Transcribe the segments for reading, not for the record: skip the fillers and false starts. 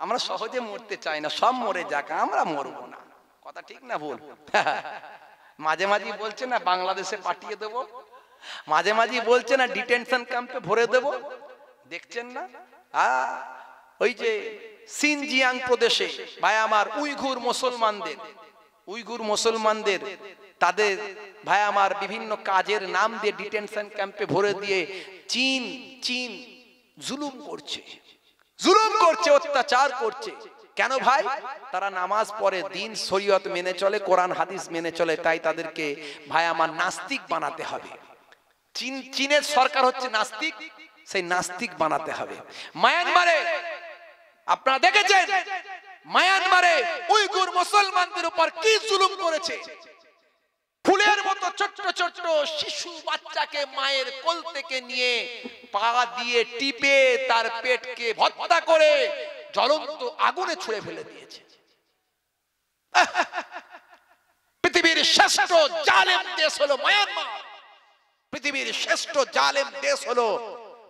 আমরা সহজে মরতে চাই না, সব মরে যাক, আমরা মরবো না। কথা ঠিক না ভুল? মাঝে মাঝে বলছে না বাংলাদেশে পাঠিয়ে দেব, মাঝে মাঝে বলছে না ডিটেনশন ক্যাম্পে ভরে দেব। দেখছেন না ওই যে সিনজিয়াং প্রদেশে ভাই আমার উইঘুর মুসলমানদের তাদের ভাই আমার বিভিন্ন কাজের নাম দিয়ে ডিটেনশন ক্যাম্পে ভরে দিয়ে চীন জুলুম করছে, অত্যাচার করছে। কেন ভাই? তারা নামাজ পড়ে, দিন শরীয়ত মেনে চলে, কোরআন হাদিস মেনে চলে, তাই তাদেরকে ভাই আমার নাস্তিক বানাতে হবে। চীনের সরকার হচ্ছে নাস্তিক, সেই নাস্তিক বানাতে হবে। মায়ানমারে আপনারা দেখেছেন, মায়ানমারে উইঘুর মুসলমানদের উপর কি জুলুম করেছে। ফুলের মতো ছোট্ট ছোট্ট শিশু বাচ্চাকে মায়ের কোল থেকে নিয়ে পা দিয়ে টিপে তার পেটকে হত্যা করে জ্বলন্ত আগুনে ছুঁড়ে ফেলে দিয়েছে। পৃথিবীর শ্রেষ্ঠ জালেম দেশ হলো মায়ানমার, পৃথিবীর শ্রেষ্ঠ জালেম দেশ হলো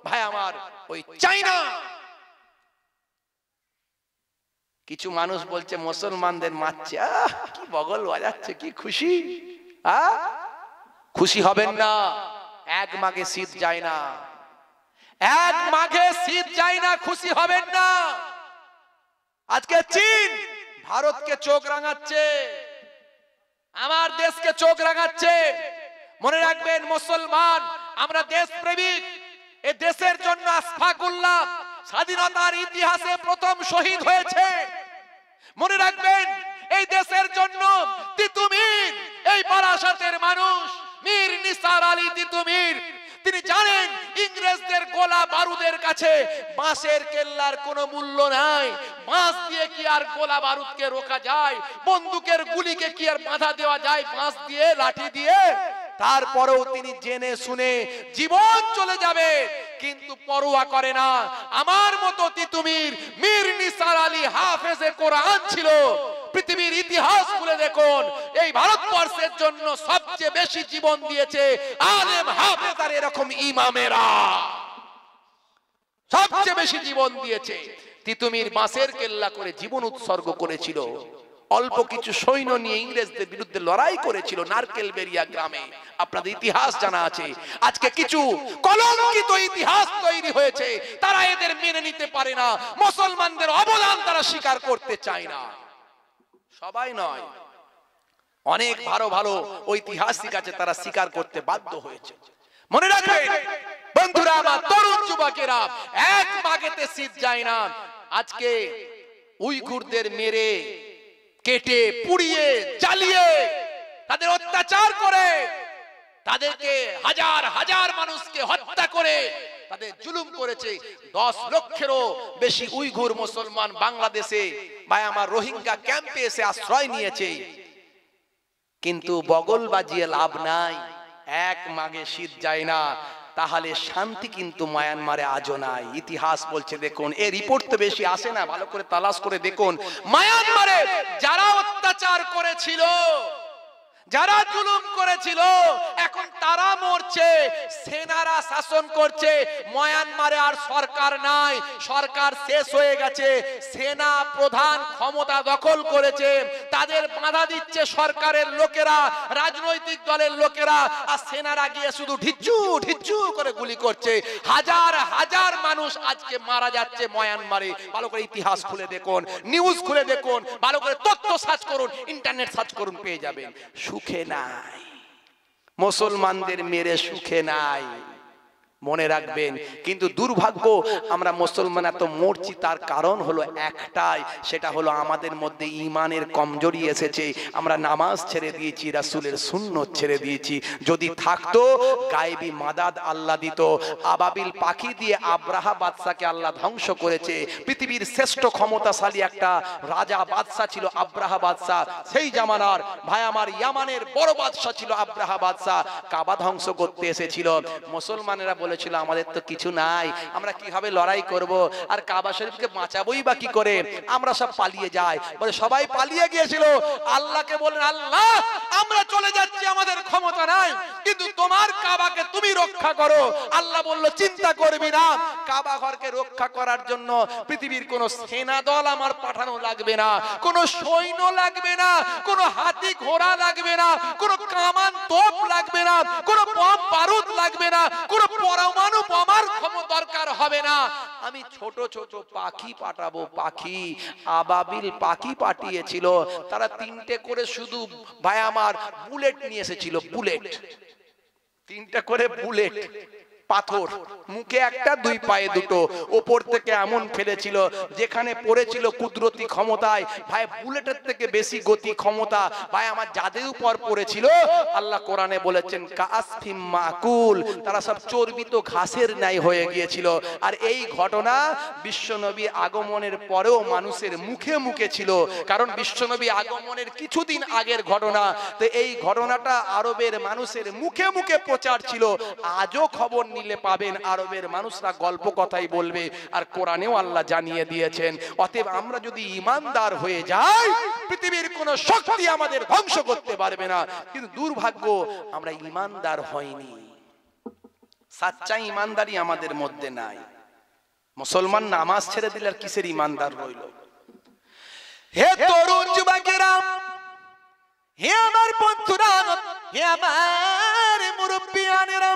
ভাই আমার ওই চায়না। কিছু মানুষ বলছে মুসলমানদের মারছে, কি বগল বাজাচ্ছে, কি খুশি। খুশি হবেন না, এক মাঘে শীত যায় না, এক মাঘে শীত যায় না, খুশি হবেন না। আজকে চীন ভারতকে চোখ রাঙাচ্ছে, আমার দেশকে চোখ রাঙাচ্ছে। মনে রাখবেন মুসলমান, আমরা দেশ প্রেমিক, এই দেশের জন্য আশফাকুল্লাহ স্বাধীনতার ইতিহাসে প্রথম শহীদ হয়েছে। মনে রাখবেন এই দেশের জন্য তিতুমির, এই বারাসাতের মানুষ মীর নিসার আলী তিতুমির, তিনি জানেন ইংরেজদের গোলা বারুদের কাছে বাঁশের কেল্লার কোনো মূল্য নাই। বাঁশ দিয়ে কি আর গোলা বারুদকে রোকা যায়? বন্দুকের গুলিকে কি আর বাধা দেওয়া যায় বাঁশ দিয়ে, লাঠি দিয়ে? তারপরেও তিনি জেনে শুনে জীবন চলে যাবে, কিন্তু পরোয়া করে না। আমার মতো তিতুমির মীর নিসার আলী হাফেজে কোরআন ছিল। পৃথিবীর ইতিহাস খুলে দেখুন, এই ভারতবর্ষের জন্য সবচেয়ে বেশি জীবন দিয়েছে আলেম হাফেজ আর এরকম ইমামেরা, সবচেয়ে বেশি জীবন দিয়েছে। তিতুমির বাঁশের কেল্লা করে জীবন উৎসর্গ করেছিল, অল্প কিছু সৈন্য নিয়ে ইংরেজদের বিরুদ্ধে লড়াই করেছিল নারকেল বেরিয়া গ্রামে। আপনাদের ইতিহাস জানা আছে। আজকে কিছু কলঙ্কিত ইতিহাস তৈরি হয়েছে, তারা এদের মেনে নিতে পারে না, মুসলমানদের অবদান তারা স্বীকার করতে চায় না। সবাই নয়, অনেক ভালো ভালো ঐতিহাসিক আছে, তারা স্বীকার করতে বাধ্য হয়েছে। মনে রাখবেন বন্ধুরা আমার, তরুণ যুবকেরা, এক মাঘেতে শীত যায় না। আজকে উইঘুরদের মেরে কেটে পুড়িয়ে জ্বালিয়ে তাদের অত্যাচার করে, তাদেরকে হাজার হাজার মানুষকে হত্যা করে তাদের জুলুম করেছে। 10 লক্ষেরও বেশি উইঘুর মুসলমান বাংলাদেশে ভাই আমার রোহিঙ্গা ক্যাম্পে এসে আশ্রয় নিয়েছে, কিন্তু বগল বাজিয়ে লাভ নাই। এক মাঘে শীত যায় না, তাহলে শান্তি কিন্তু মায়ানমারে আজও নাই। ইতিহাস বলছে, দেখুন এই রিপোর্ট তো বেশি আসে না, ভালো করে তালাশ করে দেখুন। মায়ানমারে যারা অত্যাচার করেছিল, যারা জুলুম করেছিল, এখন তারা মরছে, সেনারা শাসন করছে। মায়ানমারে আর সরকার নাই, সরকার শেষ হয়ে গেছে, সেনা প্রধান ক্ষমতা দখল করেছে, তাদের বাধা দিচ্ছে সরকারের লোকেরা, রাজনৈতিক দলের লোকেরা, আর সেনারা গিয়ে শুধু ঢিচ্চু ঢিচ্চু করে গুলি করছে। হাজার হাজার মানুষ আজকে মারা যাচ্ছে মায়ানমারে। ভালো করে ইতিহাস খুলে দেখুন, নিউজ খুলে দেখুন, ভালো করে তথ্য সার্চ করুন, ইন্টারনেট সার্চ করুন, পেয়ে যাবেন। সুখে নাই, মুসলমানদের মেরে সুখে নাই, মনে রাখবেন। কিন্তু দুর্ভাগ্য, আমরা মুসলমান এত মরছি, তার কারণ হলো একটাই, সেটা হলো আমাদের মধ্যে ঈমানের কমজোরি এসেছে। আমরা নামাজ ছেড়ে দিয়েছি, রাসূলের সুন্নত ছেড়ে দিয়েছি। যদি থাকতো গায়েবী মাদাদ আল্লাহ দিত। আবাবিল পাখি দিয়ে আব্রাহা বাদশাকে আল্লাহ ধ্বংস করেছে। পৃথিবীর শ্রেষ্ঠ ক্ষমতাশালী একটা রাজা বাদশা ছিল আব্রাহা বাদশা, সেই জামানার ভাই আমার ইয়ামানের বড় বাদশা ছিল আব্রাহা বাদশা। কাবা ধ্বংস করতে এসেছিল। মুসলমানেরা বলেছিল আমাদের তো কিছু নাই, আমরা কিভাবে লড়াই করব, আর কাবা শরীফকে বাঁচাবোই বা কি করে, আমরা সব পালিয়ে যাই। বলে সবাই পালিয়ে গিয়েছিল, আল্লাহকে বলেন আল্লাহ আমরা চলে যাচ্ছি, আমাদের ক্ষমতা নাই, কিন্তু তোমার কাবাকে তুমি রক্ষা করো। আল্লাহ বলল চিন্তা করবি না, কাবা ঘরকে রক্ষা করার জন্য পৃথিবীর কোন সেনা দল আমার পাঠানো লাগবে না, কোন সৈন্য লাগবে না, কোন হাতি ঘোড়া লাগবে না, কোন কামান তোপ লাগবে না, কোন বম বারুদ লাগবে না, কোন পরমাণু বোমার ক্ষমতা দরকার হবে না। আমি ছোট ছোট পাখি পাঠাবো, পাখি আবাবিল পাখি পাঠিয়েছিল, তারা 3টে করে শুধু ভাই আমার বুলেট নিয়ে এসেছিল, বুলেট 3টা করে বুলেট, পাথর, মুখে একটা, 2 পায়ে 2টো, ওপর থেকে এমন ফেলেছিল যেখানে পড়েছিল কুদরতি ক্ষমতায় ভাই বুলেটের থেকে বেশি গতি ক্ষমতা ভাই আমার যাদের উপর পড়েছিল, আল্লাহ কোরআনে বলেছেন কাসফিম মাকুল, তারা সব চর্বিত ঘাসের ন্যায় হয়ে গিয়েছিল। আর এই ঘটনা বিশ্বনবী আগমনের পরেও মানুষের মুখে মুখে ছিল, কারণ বিশ্বনবী আগমনের কিছুদিন আগের ঘটনা, তো এই ঘটনাটা আরবের মানুষের মুখে মুখে প্রচার ছিল। আজও খবর নিলে পাবেন আরবের মানুষরা গল্প কথাই বলবে, আর কোরআনেও আল্লাহ জানিয়ে দিয়েছেন। অতএব আমরা যদি ঈমানদার হয়ে যাই, পৃথিবীর কোন শক্তি আমাদের ধ্বংস করতে পারবে না। কিন্তু দুর্ভাগ্য আমরা ঈমানদার হইনি, সাচ্চা ঈমানদারি আমাদের মধ্যে নাই। মুসলমান নামাজ ছেড়ে দিলে আর কিসের ঈমানদার রইল? হে তরুণ যুবকেরা, হে আমার বন্ধুরা, হে আমার মুরব্বিয়ানেরা,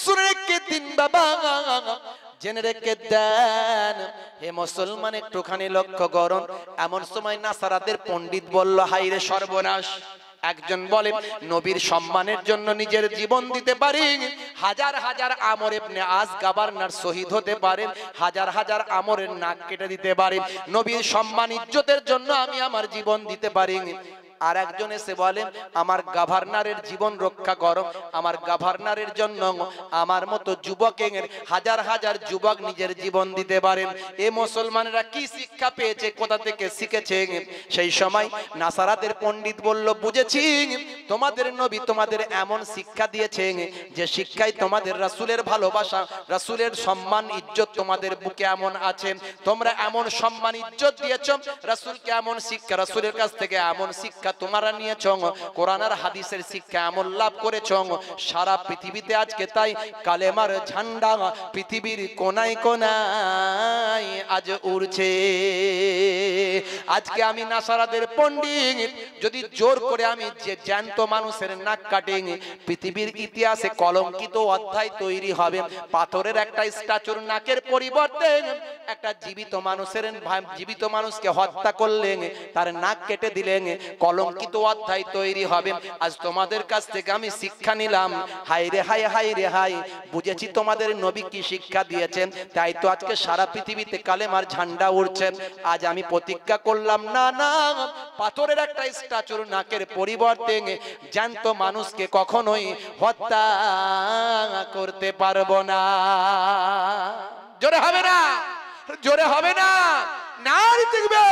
শুনে রেখে দিন বাবা, জেনে রেখে দেন। হে মুসলমান একটুখানি লক্ষ্য করুন, এমন সময় নাসারাদের পণ্ডিত বলল হাইরে সর্বনাশ, একজন বলে নবীর সম্মানের জন্য নিজের জীবন দিতে পারি, হাজার হাজার আমর ইবনে আস গভর্নর শহীদ হতে পারেন, হাজার হাজার আমরের নাক কেটে দিতে পারি, নবীর সম্মান ইজ্জতের জন্য আমি আমার জীবন দিতে পারি। আর একজন এসে বলেন আমার গভর্নরের জীবন রক্ষা করো, আমার গভর্নরের জন্য আমার মতো যুবকের হাজার হাজার যুবক নিজের জীবন দিতে পারেন। এ মুসলমানরা কি শিক্ষা পেয়েছে, কোথা থেকে শিখেছে? সেই সময় নাসারাতের পণ্ডিত বলল বুঝেছি, তোমাদের নবী তোমাদের এমন শিক্ষা দিয়েছে যে শিক্ষায় তোমাদের রাসূলের ভালোবাসা, রাসূলের সম্মান ইজ্জত তোমাদের বুকে এমন আছে, তোমরা এমন সম্মান ইজ্জত দিয়েছো রাসূলকে, এমন শিক্ষা রাসূলের কাছ থেকে এমন শিক্ষা তোমরা নিয়েছ, কোরআন আর হাদিসের শিক্ষা এমন লাভ করেছ, সারা পৃথিবীতে আজকে তাই কালেমার ঝান্ডা পৃথিবীর কোনায় কোনায় আজ উড়ছে। আজকে আমি নাসারাদের পণ্ডিত যদি জোর করে আমি যে জ্যান্ত মানুষের নাক কাটে, পৃথিবীর ইতিহাসে কলঙ্কিত অধ্যায় তৈরি হবে। পাথরের একটা স্ট্যাচুর নাকের পরিবর্তে একটা জীবিত মানুষকে হত্যা করলেন, তার নাক কেটে দিলেন, কলঙ্কিত অধ্যায় তৈরি হবে। আজ তোমাদের কাছ থেকে আমি শিক্ষা নিলাম, হাই রে হাই, হাই রে হাই, বুঝেছি তোমাদের নবী কি শিক্ষা দিয়েছেন, তাই তো আজকে সারা পৃথিবীতে কালেমার ঝান্ডা উড়ছে। আজ আমি প্রতিজ্ঞা করলাম না না, পাথরের একটা স্ট্যাচুর নাকের পরিবর্তে জ্যান্ত মানুষকে কখনোই হত্যা করতে পারবো না। জোরে হবে না, জোরে হবে না, নারী দেখবে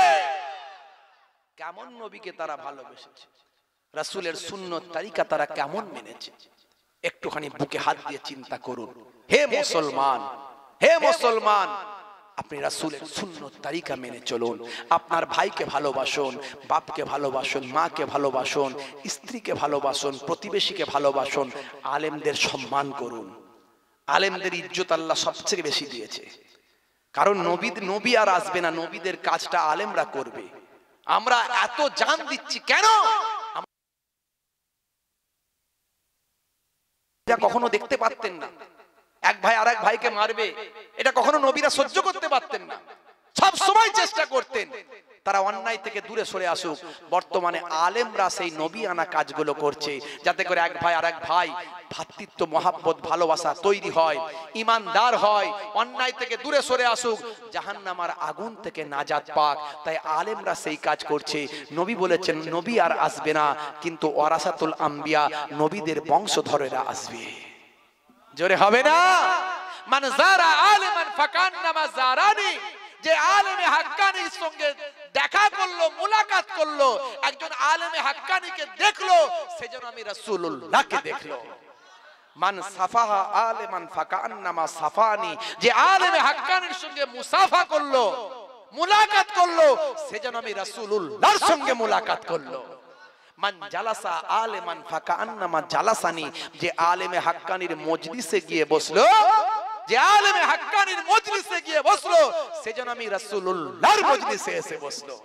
কেমন নবীকে তারা ভালোবেসেছে, রাসূলের সুন্নত তরিকা তারা কেমন মেনেছে। একটুখানি বুকে হাত দিয়ে চিন্তা করুন। হে মুসলমান, হে মুসলমান, আপনি রাসূলের সুন্নত তরিকা মেনে চলুন। আপনার ভাইকে ভালোবাসুন, বাপকে ভালোবাসুন, মাকে ভালোবাসুন, স্ত্রীকে ভালোবাসুন, প্রতিবেশীকে ভালোবাসুন, আলেমদের সম্মান করুন। আলেমদের ইজ্জত আল্লাহ সবচেয়ে বেশি দিয়েছে, কারণ নবী আর আসবে না, নবীদের কাজটা আলেমরা করবে। আমরা এত জান দিচ্ছি কেন? এটা কখনো দেখতে পারতেন না, এক ভাই আর এক ভাইকে মারবে, এটা কখনো নবীরা সহ্য করতে পারতেন না, সব সময় চেষ্টা করতেন তারা অন্যায় থেকে দূরে সরে আসুক। বর্তমানে আলেমরা সেই নবী আনা কাজগুলো করছে, যাতে করে এক ভাই আর এক ভাই ভ্রাতৃত্ব মহাব্বত ভালোবাসা তৈরি হয়, ইমানদার হয়, অন্যায় থেকে দূরে সরে আসুক, জাহান্নামের আগুন থেকে নাজাত পাক। তাই আলেমরা সেই কাজ করছে। নবী বলেছেন নবী আর আসবে না, কিন্তু ওয়ারাসাতুল আম্বিয়া, নবীদের বংশধরেরা আসবে। জোরে হবে না, মান যারা আলিমান ফাকান্নামা যারানি, যে আলেমে হাক্কানির সঙ্গে দেখা করলো, মুলাকাত করলো, একজন আলেমে হাক্কানিকে দেখলো, সেজন্য আমি রাসূলুল্লাহকে দেখলো। মান সাফাহা আলেমান ফাকান্নামা সাফানি, যে আলেমে হাক্কানির সঙ্গে মুসাফা করলো, মুলাকাত করলো, সে যেন আমি রাসূলুল্লাহর সঙ্গে মুলাকাত করলো। মান জালাসা আলেমান ফাকান্নামা জালাসানি, যে আলেমে হাক্কানির মজলিসে গিয়ে বসলো, যে আলেমে হাক্কানির মজলিসে গিয়ে বসলো, সে যেন আমি রাসূলুল্লাহর মজলিসে এসে বসলো।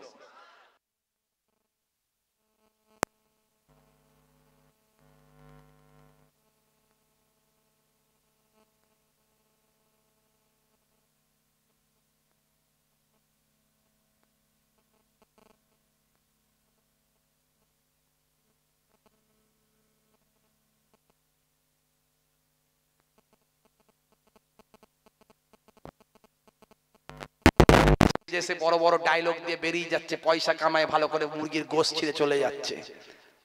জেসে বড় বড় ডায়লগ দিয়ে বেরিয়ে যাচ্ছে, পয়সা কামায় ভালো করে মুরগির গোশত ছিঁড়ে চলে যাচ্ছে,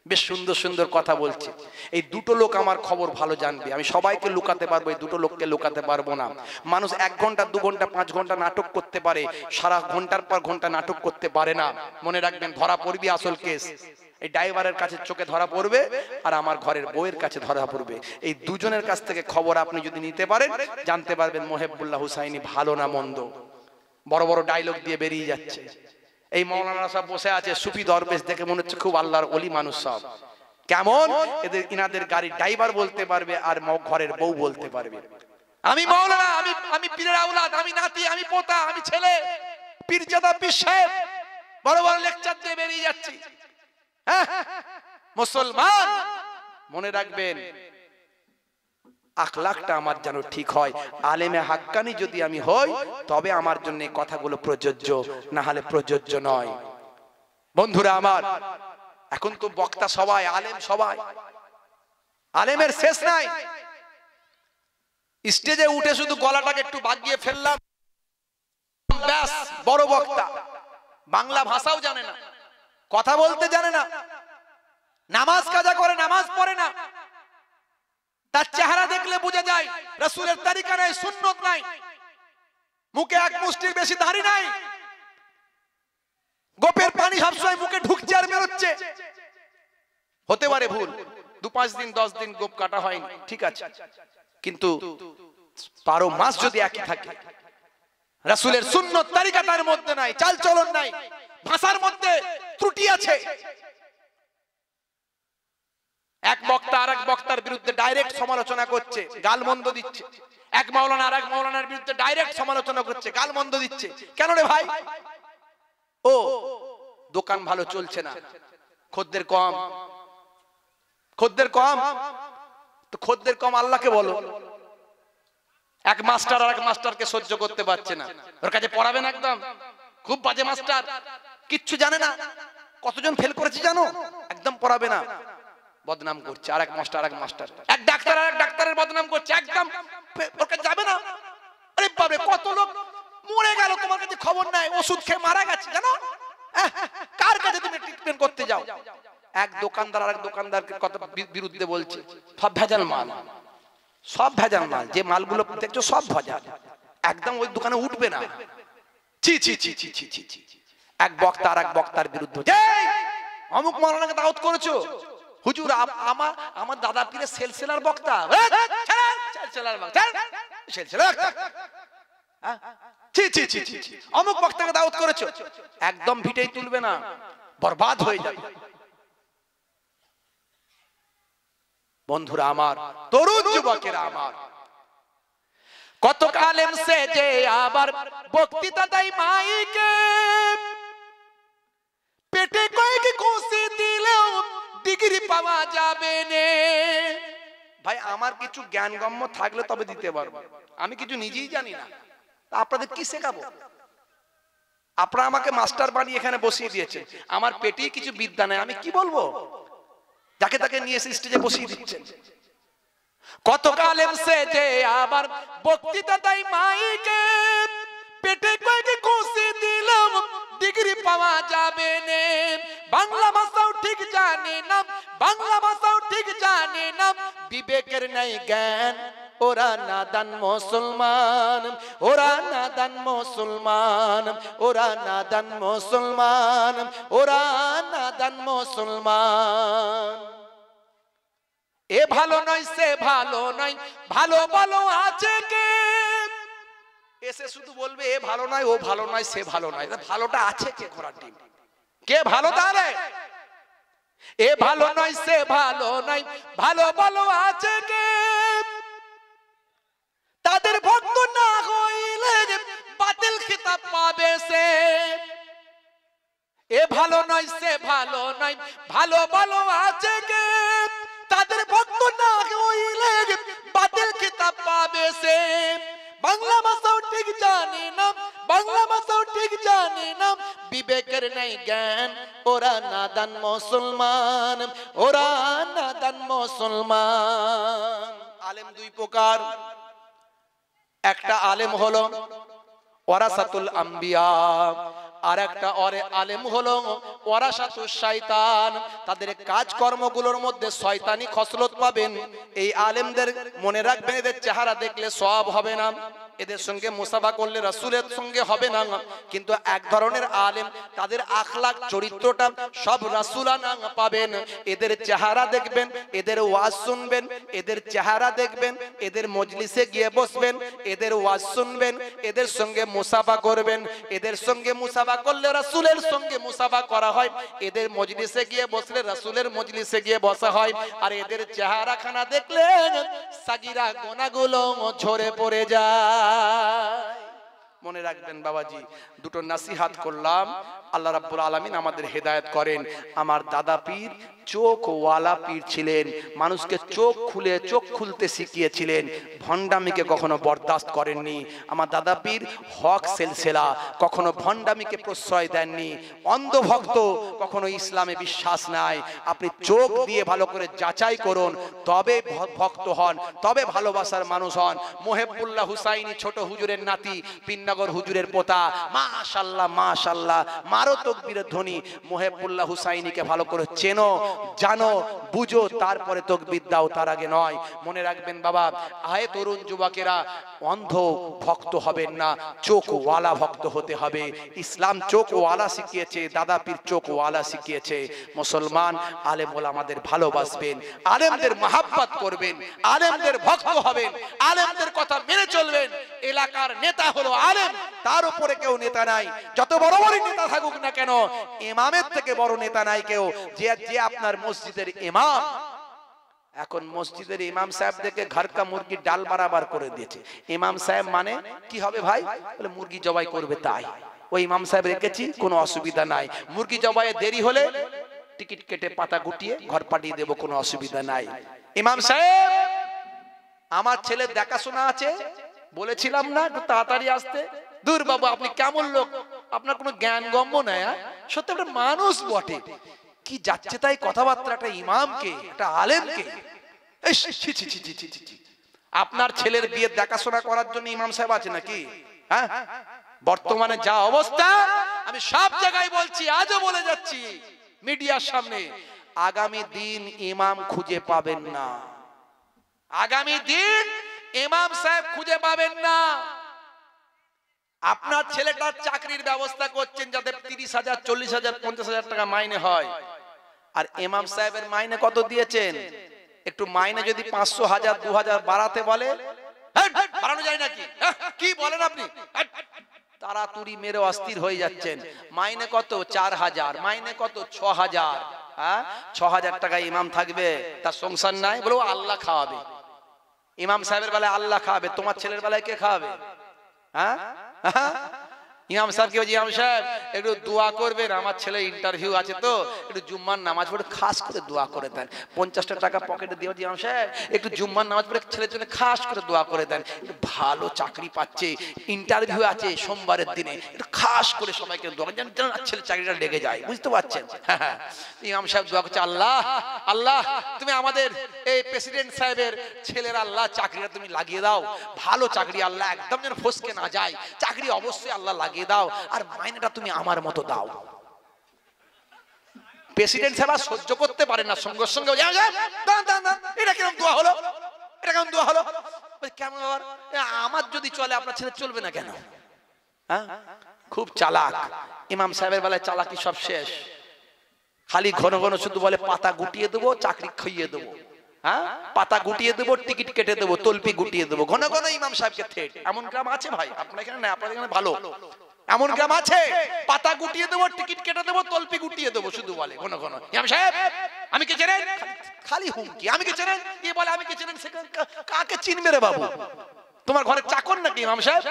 বেশ সুন্দর সুন্দর কথা বলছে। এই দুটো লোক আমার খবর ভালো জানবে, আমি সবাইকে লুকাতে পারবো, এই দুটো লোককে লুকাতে পারবো না। মানুষ 1 ঘন্টা 2 ঘন্টা 5 ঘন্টা নাটক করতে পারে, সারা ঘন্টার পর ঘন্টা নাটক করতে পারে না। মনে রাখবেন, ধরা পড়বি আসল কেস। এই ড্রাইভারের কাছে চোখে ধরা পড়বে, আর আমার ঘরের বউয়ের কাছে ধরা পড়বে। এই দুজনের কাছ থেকে খবর আপনি যদি নিতে পারেন, জানতে পারবেন মোহেবুল্লাহ হুসাইনি ভালো না মন্দ। বড় বড় ডায়লগ দিয়ে বেরিয়ে যাচ্ছে। এই মাওলানারা সব বসে আছে, সুফি দরবেশ, দেখে মনে হচ্ছে খুব আল্লাহর ওলি মানুষ সব। কেমন এদের, ইনাদের গাড়ির ড্রাইভার বলতে পারবে, আর ঘরের বউ বলতে পারবে আমি মাওলানা, আমি পীরের আওলাদ, আমি নাতি, আমি পোতা, আমি ছেলে, পীরজাদা পীর সাহেব, বড় বড় লেকচার দিয়ে বেরিয়ে যাচ্ছি। হ্যাঁ মুসলমান, মনে রাখবেন আখলাকটা আমার যেন ঠিক হয়। আলেমে হাক্কানি যদি আমি হই, তবে আমার জন্য এই কথাগুলো প্রযোজ্য, না হলে প্রযোজ্য নয়। বন্ধুরা আমার, এখন তো বক্তা সবাই, আলেম সবাই, আলেমের শেষ নাই। স্টেজে উঠে শুধু গলাটাকে একটু বাগিয়ে ফেললাম, ব্যাস বড় বক্তা। বাংলা ভাষাও জানে না, কথা বলতে জানে না, নামাজ কাজা করে, নামাজ পড়ে না। তার চেহারা দেখলে বোঝা যায় রাসূলের তরিকা নাই, সুন্নত নাই, মুখে এক মুষ্টির বেশি দাড়ি নাই, গোপের পানি সবসময় মুখে ঢুকছে আর বেরোচ্ছে। হতে পারে ভুল, 2-5 দিন 10 দিন গোপ কাটা হয়নি, ঠিক আছে, কিন্তু 12 মাস যদি একই থাকে, রাসূলের সুন্নত তরিকা তার মধ্যে নাই, চাল চলন নাই, ভাষার মধ্যে ত্রুটি আছে। এক বক্তা আরেক বক্তার বিরুদ্ধে ডাইরেক্ট সমালোচনা করছে, গালমন্দ দিচ্ছে। এক মাওলানা আরেক মাওলানার বিরুদ্ধে ডাইরেক্ট সমালোচনা করছে, গালমন্দ দিচ্ছে। কেন রে ভাই? ও দোকান ভালো চলছে না, খদ্দের কম, খদ্দের কম, তো খদ্দের কম আল্লাহকে বলো। এক মাস্টার আর এক মাস্টারকে সহ্য করতে পারছে না, ওর কাছে পড়াবেন একদম, খুব বাজে মাস্টার, কিচ্ছু জানে না, কতজন ফেল করেছে জানো, একদম পড়াবে না, বদনাম করছে। আর এক মাস্টার এক ডাক্তার আর এক ডাক্তারের বদনাম করছে, একদম ওর কাছে যাবে না। আরে বাবা, কত লোক মরে গেল, তোমার কাছে খবর নাই, ওষুধ খেয়ে মারা গেছে জানো, কার কাছে তুমি ট্রিটমেন্ট করতে যাও? এক দোকানদার আর এক দোকানদারকে কত বিরুদ্ধে বলছে, সব ভেজাল মাল, সব ভেজাল মাল, যে মালগুলো দেখছো সব ভেজাল, একদম ওই দোকানে উঠবে না। ছি ছি ছি ছি ছি ছি ছি। এক বক্তা আর এক বক্তার বিরুদ্ধে, অমুক মাওলানাকে দাওয়াত করেছো, হুজুর আমার দাদা পীরের সেলসেলার বক্তা, অমুক বক্তাকে দাওয়াত করেছো, একদম ভিটেই তুলবে না, বরবাদ হয়ে যাবে। বন্ধুরা আমার, তরুণ যুবকেরা আমার, কত কালেম সে যে আবার বক্তৃতা দেয় মাইকে, পেটে কয়েক ঘুষি দিলেও ডিগ্রি পাওয়া যাবে না। ভাই আমার কিছু জ্ঞানগম্য থাকলে তবে দিতে পারবো, আমি কিছু নিজেই জানি না, আপনাদের কি শেখাবো? আপনারা আমাকে মাস্টার বানিয়ে এখানে বসিয়ে দিয়েছেন, আমার পেটেই কিছু বিদ্যা নেই, আমি কি বলবো? যাকে তাকে নিয়ে এসে স্টেজে বসিয়ে দিচ্ছেন। কত কালেম সে যে আবার বক্তৃতা দেয় মাইকে, পেটে কয়েক ঘুষি দিলাম ডিগ্রি পাওয়া যাবে না। বাংলা ভাষাও ঠিক জানে না, বাংলা ভাষাও ঠিক জানে না, বিবেকের নাই জ্ঞান, ওরা নাদান মুসলমান, ওরা নাদান মুসলমান, ওরা নাদান মুসলমান, ওরা নাদান মুসলমান। এ ভালো নয় সে ভালো নয়, ভালো ভালো আছে কে? এসে শুধু বলবে এ ভালো নয়, ও ভালো নয়, সে ভালো নয়। ভালোটা আছে কে? ঘোড়ার ডিম। কে ভালো তাহলে? এ ভালো নয় সে ভালো নয়, ভালো ভালো আছে কে? তাদের ভক্ত না হইলে বাতিল খিতাব পাবে সে। এ ভালো নয় সে ভালো নয়, ভালো ভালো আছে কে? তাদের ভক্ত না হইলে বাতিল খিতাব পাবে সে। বাংলা ভাষাও ঠিক জানে না, বাংলা ভাষাও ঠিক জানে না, বিবেকের নেই জ্ঞান, ওরা নাদান মুসলমান, ওরা নাদান মুসলমান। আলেম দুই প্রকার, একটা আলেম হলো ওয়ারাসাতুল আম্বিয়া, আর একটা আলেম হলো ওয়ারাসাতুশ শয়তান। তাদের কাজকর্মগুলোর মধ্যে শয়তানি খসলত পাবেন। এই আলেমদের মনে রাখবেন, এদের চেহারা দেখলে সওয়াব হবে না, এদের সঙ্গে মুসাফা করলে রাসূলের সঙ্গে হবে না। কিন্তু এক ধরনের আলেম, তাদের আখলাক চরিত্রটা সব রাসূলানা পাবেন। এদের চেহারা দেখবেন, এদের ওয়াজ শুনবেন, এদের চেহারা দেখবেন, এদের মজলিসে গিয়ে বসবেন, এদের ওয়াজ শুনবেন, এদের সঙ্গে মুসাফা করবেন। এদের সঙ্গে মুসাফা করলে রাসূলের সঙ্গে মুসাফা করা হয়, এদের মজলিসে গিয়ে বসলে রাসূলের মজলিসে গিয়ে বসা হয়। আর এদের চেহারাখানা দেখলে সাগীরা গুনাহগুলো ঝরে পড়ে যায়। মনে রাখবেন বাবাজি, দুটো নাসিহাত করলাম, আল্লাহ রাব্বুল আলামিন আমাদের হেদায়েত করেন। আমার দাদা পীর চোখওয়ালা পীর ছিলেন, মানুষকে চোখ খুলতে শিখিয়েছিলেন, ভণ্ডামিকে কখনো বরদাস্ত করেননি। আমার দাদা পীর হক সেলসেলা, কখনো ভণ্ডামিকে প্রশ্রয় দেননি। অন্ধভক্ত, কখনো ইসলামে বিশ্বাস নাই। আপনি চোখ দিয়ে ভালো করে যাচাই করুন, তবে ভক্ত হন, তবে ভালোবাসার মানুষ হন। মোহেবুল্লাহ হুসাইনি ছোট হুজুরের নাতি, পিননগর হুজুরের পোতা, মাশাআল্লাহ মাশাআল্লাহ, মারো তাকবীরের ধ্বনি। মোহেবুল্লাহ হুসাইনিকে ভালো করে চেনো, জানো, বুঝো, তারপরে তাকবীর দাও, তার আগে নয়। মনে রাখবেন বাবা, আয়ে তরুণ যুবকেরা, অন্ধ ভক্ত হবেন না, চোখওয়ালা ভক্ত হতে হবে। ইসলাম চোখওয়ালা শিখিয়েছে, দাদা পীর চোখওয়ালা শিখিয়েছে। মুসলমান আলেম ওলামাদের ভালোবাসবেন, আলেমদের মহাব্বত করবেন, আলেমদের ভক্ত হবেন, আলেমদের কথা মেনে চলবেন। এলাকার নেতা হলো আলেম, তার উপরে কেউ নেতা নাই। যত বড় বড় নেতা থাকুক না কেন, ইমামের থেকে বড় নেতা নাই কেউ। যে আপনার মসজিদের ইমাম, এখন মসজিদের ইমাম সাহেব দেখে ঘর কা মুরগি ডাল বারাবার করে দিয়েছে। ইমাম সাহেব মানে কি হবে ভাই? বলে মুরগি জবাই করবে তাই। ওই ইমাম সাহেব রেখেছি, কোনো অসুবিধা নাই। মুরগি জবাইয়ে দেরি হলে টিকিট কেটে পাতা গুটিয়ে ঘর পাঠিয়ে দেবো, কোনো অসুবিধা নাই। ইমাম সাহেব, আমার ছেলে দেখাশোনা আছে, বলেছিলাম না একটু তাড়াতাড়ি আসতে। দূর বাবু, আপনি কেমন লোক, আপনার কোনো জ্ঞান গম্য নাই। সত্যি একটা মানুষ বটে, কি যাচ্ছে তাই কথাবার্তা, একটা ইমামকে, একটা আলেমকে। আপনার ছেলের বিয়ে দেখাশোনা করার জন্য ইমাম সাহেব আছে নাকি? হ্যাঁ, বর্তমানে যা অবস্থা, আমি সব জায়গায় বলছি, আজও বলে যাচ্ছি মিডিয়ার সামনে, আগামী দিন ইমাম খুঁজে পাবেন না। আগামী দিন ইমাম সাহেব খুঁজে পাবেন না। আপনার ছেলেটার চাকরির ব্যবস্থা করছেন যাতে 30,000, 40,000, 50,000 টাকা মাইনে হয়। আর ইমাম সাহেবের মাইনে কত দিয়েছেন? একটু মাইনে যদি 500, 1000, 2000 বাড়াতে বলে, বাড়ানো যায় নাকি? কি বলেন আপনি? তাড়াতাড়ি মেরে অস্থির হয়ে যাচ্ছেন। মাইনে কত? 4000, মাইনে কত? 6000। 6000 টাকা ইমাম থাকবে, তার সংসার নাই? বলো আল্লাহ খাওয়াবে। ইমাম সাহেবের বেলায় আল্লাহ খাওয়াবে, তোমার ছেলের বেলায় কে খাওয়াবে? হ্যাঁ, ইমাম সাহেবকে বলছি, ইমাম সাহেব একটু দোয়া করবেন, আমার ছেলে ইন্টারভিউ আছে তো, একটু জুম্মার নামাজ পড়ে খাস করে দোয়া করে দেন। 50 টাকা পকেটে দিয়ে, ইমাম সাহেব একটু জুম্মার নামাজ পড়ে ছেলের জন্য খাস করে দোয়া করে দেন, একটু ভালো চাকরি পাচ্ছে, ইন্টারভিউ আছে সোমবারের দিনে, একটু খাস করে সবাইকে দোয়া করেন, যেন ছেলে চাকরিটা লেগে যায়, বুঝতে পারছেন? ইমাম সাহেব দোয়া করছে, আল্লাহ আল্লাহ, তুমি আমাদের এই প্রেসিডেন্ট সাহেবের ছেলের আল্লাহ চাকরিটা তুমি লাগিয়ে দাও, ভালো চাকরি আল্লাহ, একদম যেন ফসকে না যায়, চাকরি অবশ্যই আল্লাহ লাগিয়ে দাও, আর মাইনেটা তুমি আমার মতো দাও। প্রেসিডেন্ট সাহেব সহ্য করতে পারে না, সঙ্গে সঙ্গে এটা কেমন দোয়া হলো, এটা কেমন দোয়া হলো? কেমন আমার যদি চলে আপনার ছেলে চলবে না কেন? হ্যাঁ, খুব চালাক। ইমাম সাহেবের বেলায় চালাকি সব শেষ, খালি ঘন ঘন শুধু বলে পাতা গুটিয়ে দেবো, চাকরি খাইয়ে দেবো। হ্যাঁ, পাতা গুটিয়ে দেবো, টিকিট কেটে দেবো, তলপি গুটিয়ে দেবো, ঘন ঘন ইমাম সাহেবকে থ্রেট। এমন গ্রাম আছে ভাই, আপনার এখানে না, আপনাদের এখানে ভালো। এমন গ্রাম আছে, পাতা গুটিয়ে দেবো, টিকিট কেটে দেবো, তলপি গুটিয়ে দেবো, শুধু বলে ঘন ঘন ইমাম সাহেব আমি কে চেনেন, খালি হুমকি, আমি কে চেনেন, এ বলে আমি কে চেনেন। কাকে চিনবে রে বাবু? তোমার ঘরের চাকর নাকি ইমাম সাহেব?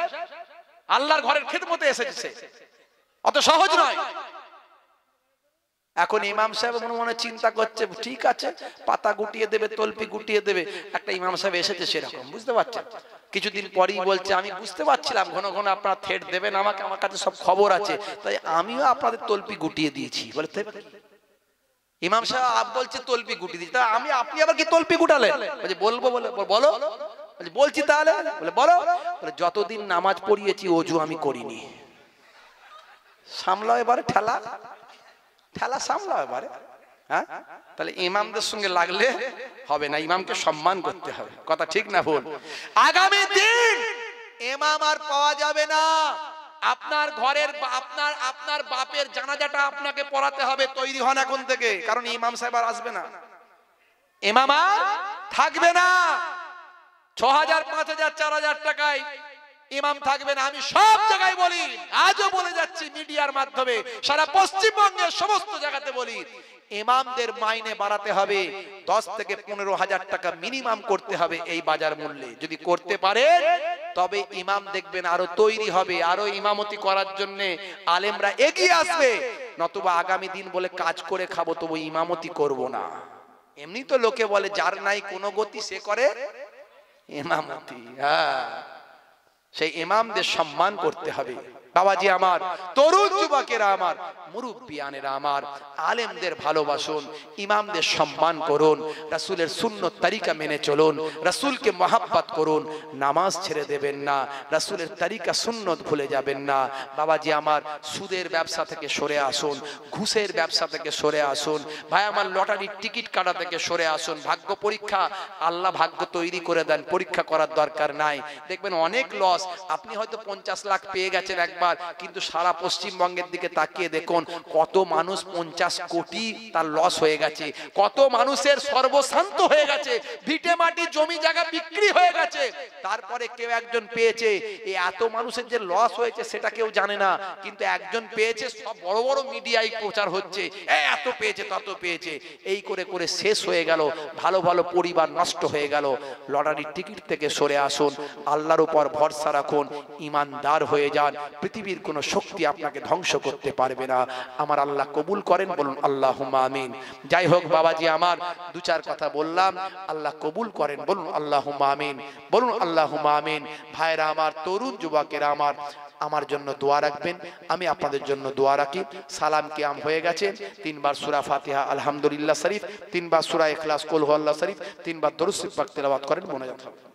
আল্লাহর ঘরের খেদমতে এসেছে, অত সহজ নয়। এখন ইমাম সাহেব মনে মনে চিন্তা করছে, ঠিক আছে পাতা গুটিয়ে দেবে, তলপি গুটিয়ে দেবে, একটা ইমাম সাহেব এসেছে সেরকম, বুঝতে পারছেন। কিছুদিন পরেই বলছে, আমি বুঝতে পারছিলাম ঘন ঘন আপনারা থ্রেট দেবেন আমাকে, আমার কাছে সব খবর আছে, তাই আমিও আপনাদের তলপি গুটিয়ে দিয়েছি। বলে ইমাম সাহেব বলছে তলপি গুটিয়ে দিয়েছি, তা আমি, আপনি আবার কি তলপি গুটালেন? বলছে বলবো, বলে বলো, বলছি তাহলে, বলে বলো। বলে যতদিন নামাজ পড়িয়েছি ওযু আমি করিনি। সামলাও এবারে ঠেলা, ঠেলা সামলাও এবারে। হ্যাঁ, তাহলে ইমামদের সঙ্গে লাগলে হবে না, ইমামকে সম্মান করতে হবে। কথা ঠিক না ভুল? আগামী দিন ইমাম আর পাওয়া যাবে না। আপনার ঘরের আপনার বাপের জানাজাটা আপনাকে পড়াতে হবে। তৈরি হন এখন থেকে, কারণ ইমাম সাহেব আর আসবে না, ইমাম আর থাকবে না। ৬,০০০, ৫,০০০, ৪,০০০ টাকায় ইমাম থাকবে না। আমি সব জায়গায় বলি, আজও বলে যাচ্ছি মিডিয়ার মাধ্যমে, সারা পশ্চিমবঙ্গের সমস্ত জায়গাতে বলি, ইমামদের মাইনে বাড়াতে হবে, 10 থেকে 15,০০০ টাকা মিনিমাম করতে হবে এই বাজার মূল্যে। যদি করতে পারে তবে ইমাম দেখবেন আরো তৈরি হবে, আরো ইমামতি করার জন্য আলেমরা এগিয়ে আসবে। নতুবা আগামী দিন বলে কাজ করে খাবো, তবু ইমামতি করব না। এমনি তো লোকে বলে যার নাই কোনো গতি সে করে ইমামতি। হ্যাঁ, সেই ইমামদের সম্মান করতে হবে। বাবাজি আমার, তরুণ যুবকেরা আমার, মুরব্বিয়ানেরা আমার, আলেমদের ভালোবাসুন, ইমামদের সম্মান করুন, রাসূলের সুন্নত তরিকা মেনে চলুন, রাসূলকে মহব্বত করুন, নামাজ ছেড়ে দেবেন না, রাসূলের তরিকা সুন্নত ভুলে যাবেন না। বাবাজি আমার, সুদের ব্যবসা থেকে সরে আসুন, ঘুষের ব্যবসা থেকে সরে আসুন, ভাই আমার লটারির টিকিট কাটা থেকে সরে আসুন। ভাগ্য পরীক্ষা, আল্লাহ ভাগ্য তৈরি করে দেন, পরীক্ষা করার দরকার নাই। দেখবেন অনেক লস। আপনি হয়তো 50 লাখ পেয়ে গেছেন একবার, কিন্তু সারা পশ্চিমবঙ্গের দিকে তাকিয়ে দেখুন কত মানুষ 50 কোটি তার লস হয়ে গেছে, কত মানুষের সর্বশান্ত হয়ে গেছে, ভিটে মাটি জমি জায়গা বিক্রি হয়ে গেছে। তারপরে কেউ একজন পেয়েছে। এই এত মানুষের যে লস হয়েছে সেটা কেউ জানে না, কিন্তু একজন পেয়েছে, সব বড় বড় মিডিয়ায় প্রচার হচ্ছে, এত পেয়েছে তত পেয়েছে। এই করে করে শেষ হয়ে গেল, ভালো ভালো পরিবার নষ্ট হয়ে গেল। লটারির টিকিট থেকে সরে আসুন, আল্লাহর উপর ভরসা রাখুন, ইমানদার হয়ে যান। পৃথিবীর কোনো শক্তি আপনাকে ধ্বংস করতে পারবে না। আমার আল্লাহ কবুল করেন, বলুন আল্লাহুম্মা আমিন। যাই হোক বাবাজি আমার, 2-4 কথা বললাম, আল্লাহ কবুল করেন, বলুন আল্লাহুম্মা আমিন, বলুন আল্লাহুম্মা আমিন। ভাইরা আমার, তরুণ যুবকেরা আমার, আমার জন্য দোয়া রাখবেন, আমি আপনাদের জন্য দোয়া রাখি। সালাম কিয়াম হয়ে গেছে, 3 বার সূরা ফাতিহা আলহামদুলিল্লাহ শরীফ, 3 বার সূরা ইখলাস কুল হুয়াল্লাহু শরীফ, 3 বার দরুদ শরীফ পাক তেলাওয়াত করেন, মোনাজাত হবে।